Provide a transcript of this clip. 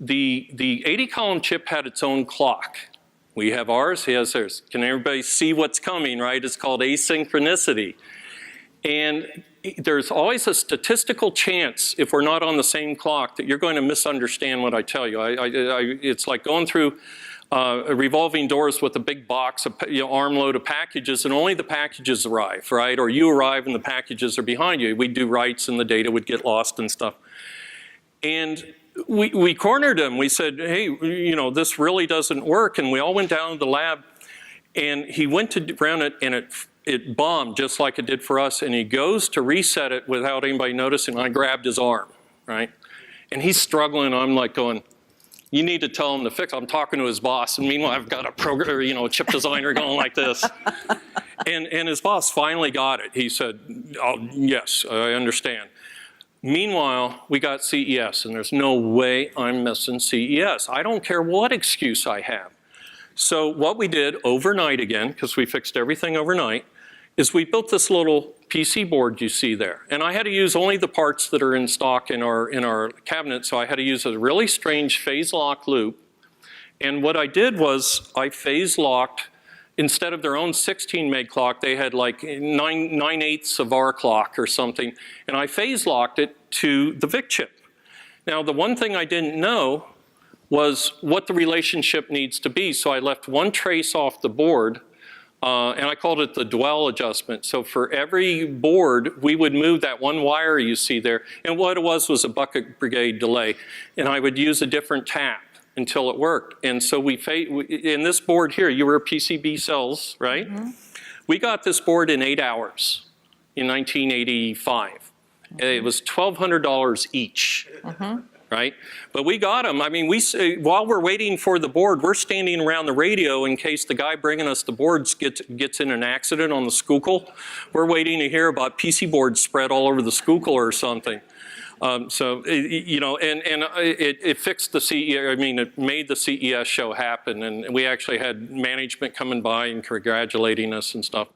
the 80-column chip had its own clock. We have ours, he has theirs. Can everybody see what's coming, right? It's called asynchronicity. And there's always a statistical chance, if we're not on the same clock, that you're going to misunderstand what I tell you. It's like going through revolving doors with a big box, armload of packages, and only the packages arrive, right? Or you arrive and the packages are behind you. We'd do writes and the data would get lost and stuff. And we cornered him. We said, hey, this really doesn't work. And we all went down to the lab, and he went to run it, and it bombed just like it did for us. And he goes to reset it without anybody noticing. I grabbed his arm, right? And he's struggling. I'm like going, you need to tell him to fix it. I'm talking to his boss. And meanwhile, I've got a programmer, a chip designer going like this. And his boss finally got it. He said, oh, yes, I understand. Meanwhile, we got CES, and there's no way I'm missing CES. I don't care what excuse I have. So what we did overnight again, because we fixed everything overnight, is we built this little PC board you see there. And I had to use only the parts that are in stock in our cabinet, so I had to use a really strange phase lock loop. And what I did was I phase locked, instead of their own 16 meg clock, they had like 9/8 of our clock or something, and I phase locked it to the VIC chip. Now, the one thing I didn't know was what the relationship needs to be, so I left one trace off the board, and I called it the dwell adjustment. So for every board, we would move that one wire you see there, and what it was a bucket brigade delay, and I would use a different tap until it worked. And so in this board here, you were PCB cells, right? Mm-hmm. We got this board in 8 hours in 1985. Mm-hmm. It was $1,200 each, mm-hmm. right? But we got them. I mean, while we're waiting for the board, we're standing around the radio in case the guy bringing us the boards gets in an accident on the Schuylkill. We're waiting to hear about PC boards spread all over the Schuylkill or something. It fixed the CES, it made the CES show happen, and we actually had management coming by and congratulating us and stuff.